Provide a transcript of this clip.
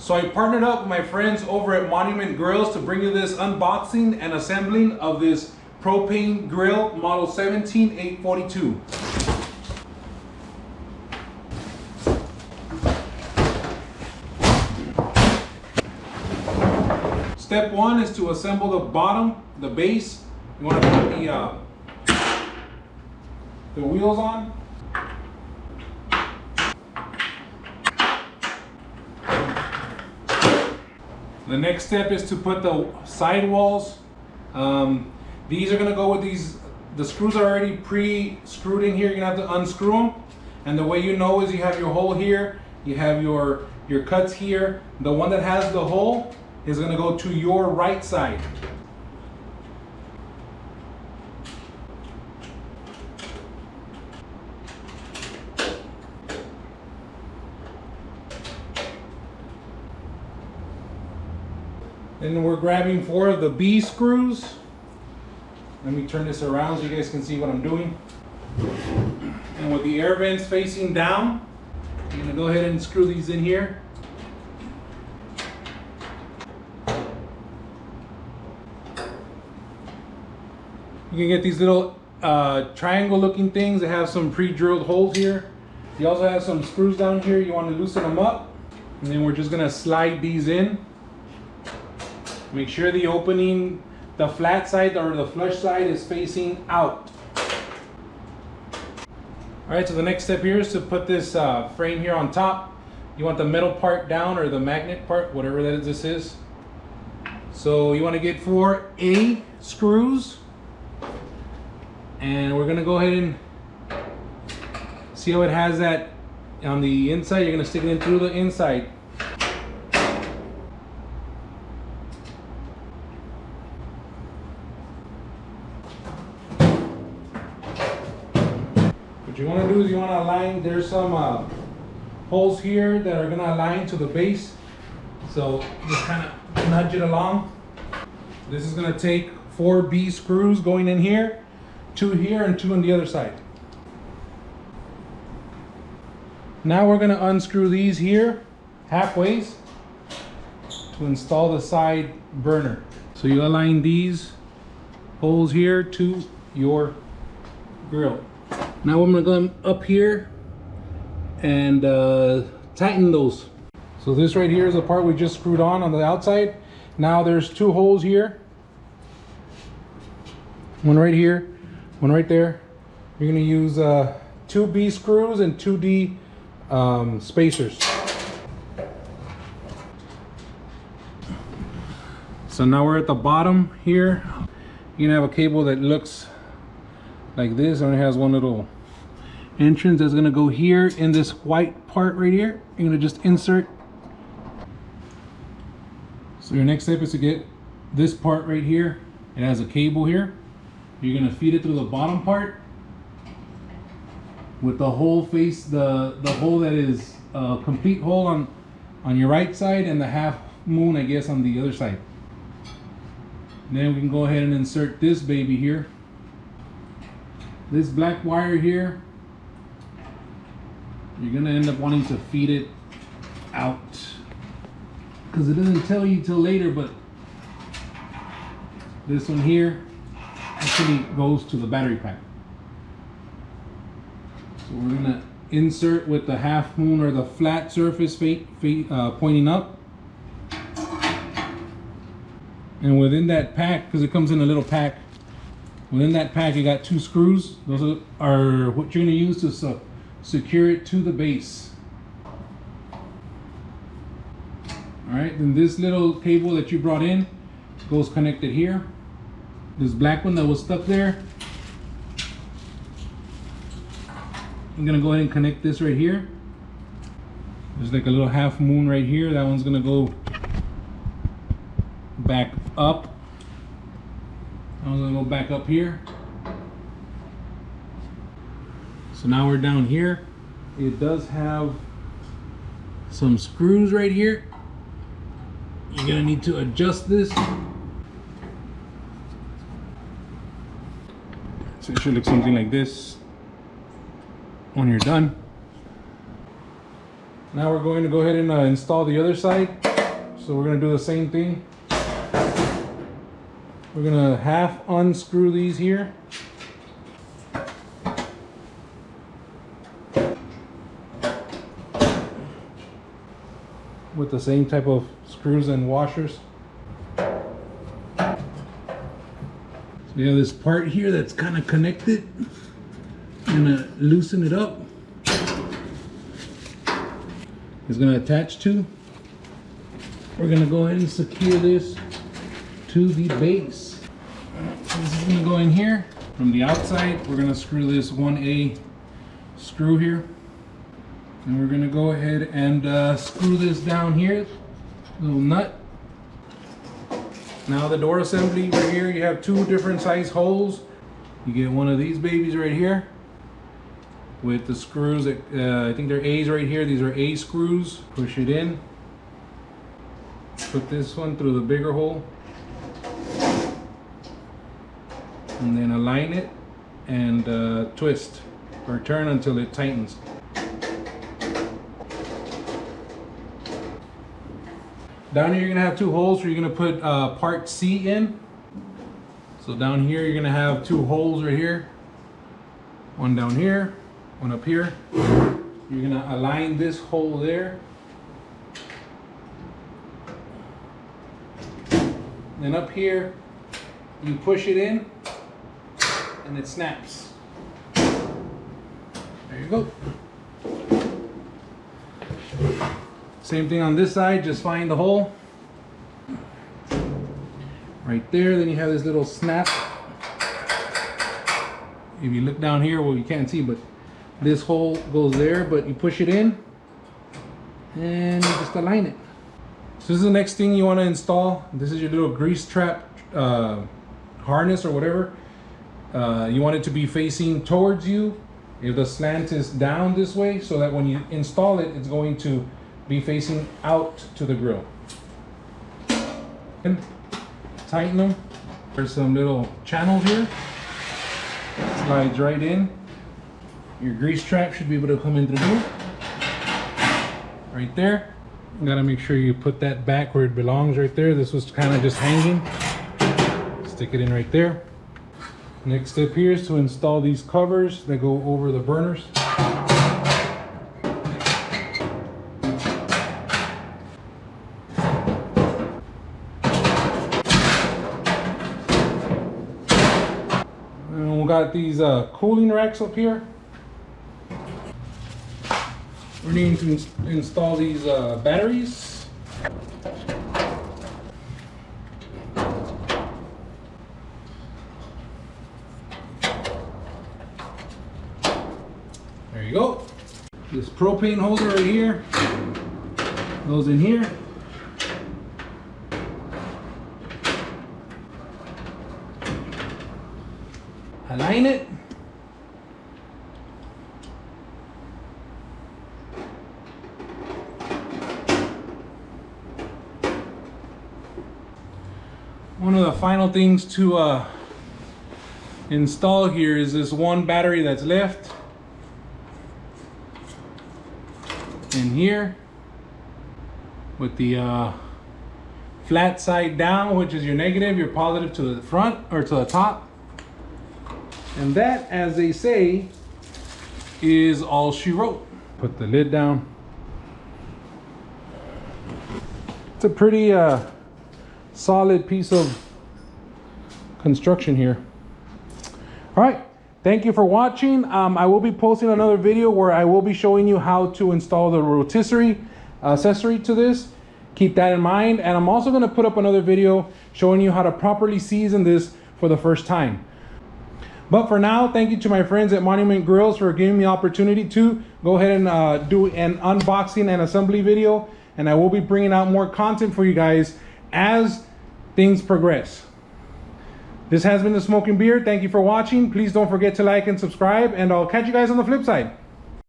So I partnered up with my friends over at Monument Grills to bring you this unboxing and assembling of this propane grill model 17842. Step one is to assemble the bottom, the base. You want to put the wheels on. The next step is to put the sidewalls. These are gonna go with these. The screws are already pre-screwed in here. You're gonna have to unscrew them. And the way you know is you have your hole here, you have your cuts here. The one that has the hole is gonna go to your right side. Then we're grabbing 4 of the B screws. Let me turn this around so you guys can see what I'm doing. And with the air vents facing down, I'm gonna go ahead and screw these in here. You can get these little triangle looking things that have some pre-drilled holes here. You also have some screws down here. You want to loosen them up. And then we're just gonna slide these in. Make sure the opening, the flat side or the flush side is facing out. All right, so the next step here is to put this frame here on top. You want the metal part down or the magnet part, whatever this is. So you want to get 4 A screws. And we're gonna go ahead and see how it has that on the inside. You're gonna stick it in through the inside. What you want to do is you want to align. There's some holes here that are going to align to the base. So just kind of nudge it along. This is going to take 4 B screws going in here, 2 here and 2 on the other side. Now we're going to unscrew these here halfway to install the side burner. So you align these holes here to your grill. Now I'm gonna go up here and tighten those. So this right here is the part we just screwed on the outside. Now there's 2 holes here. One right here, one right there. You're gonna use 2 B screws and 2 D spacers. So now we're at the bottom here. You're gonna have a cable that looks like this, and it has one little entrance that's gonna go here in this white part right here. You're gonna just insert. So your next step is to get this part right here. It has a cable here. You're gonna feed it through the bottom part with the hole face, the hole that is a complete hole on your right side and the half moon, I guess, on the other side. And then we can go ahead and insert this baby here. This black wire here, you're gonna end up wanting to feed it out because it doesn't tell you till later, but this one here actually goes to the battery pack. So we're gonna insert with the half moon or the flat surface pointing up. And within that pack, because it comes in a little pack, within that pack you got 2 screws. Those are what you're going to use to secure it to the base. Alright, then this little cable that you brought in goes connected here. This black one that was stuck there, I'm going to go ahead and connect this right here. There's like a little half moon right here. That one's going to go back up. I'm gonna go back up here. So now we're down here. It does have some screws right here. You're gonna need to adjust this. So it should look something like this when you're done. Now we're going to go ahead and install the other side. So we're gonna do the same thing. We're gonna half unscrew these here. With the same type of screws and washers. So we have this part here that's kind of connected. I'm gonna loosen it up. It's gonna attach to. We're gonna go ahead and secure this to the base. This is gonna go in here. From the outside, we're gonna screw this 1A screw here. And we're gonna go ahead and screw this down here, little nut. Now the door assembly right here, you have two different size holes. You get one of these babies right here with the screws that I think they're A's right here. These are A screws. Push it in. Put this one through the bigger hole. And then align it and twist or turn until it tightens. Down here you're gonna have two holes where you're gonna put part C in. So down here you're gonna have two holes right here. One down here, one up here. You're gonna align this hole there. Then up here, you push it in and it snaps. There you go. Same thing on this side, just find the hole. Right there, then you have this little snap. If you look down here, well you can't see, but this hole goes there, but you push it in and you just align it. So this is the next thing you want to install. This is your little grease trap harness or whatever. You want it to be facing towards you. If the slant is down this way, so that when you install it, it's going to be facing out to the grill. And tighten them. There's some little channels here. Slides right in. Your grease trap should be able to come in through here. Right there. You gotta make sure you put that back where it belongs right there. This was kind of just hanging. Stick it in right there. Next step here is to install these covers that go over the burners. And we got these cooling racks up here. We're needing to install these batteries. There you go. This propane holder right here goes in here. Align it. One of the final things to install here is this one battery that's left in here with the flat side down, which is your negative, your positive to the front or to the top. And that, as they say, is all she wrote. Put the lid down. It's a pretty solid piece of construction here. All right, thank you for watching. I will be posting another video where I will be showing you how to install the rotisserie accessory to this. Keep that in mind. And I'm also going to put up another video showing you how to properly season this for the first time. But for now, thank you to my friends at Monument Grills for giving me the opportunity to go ahead and do an unboxing and assembly video. And I will be bringing out more content for you guys as things progress. This has been The Smoking Beard. Thank you for watching. Please don't forget to like and subscribe, and I'll catch you guys on the flip side.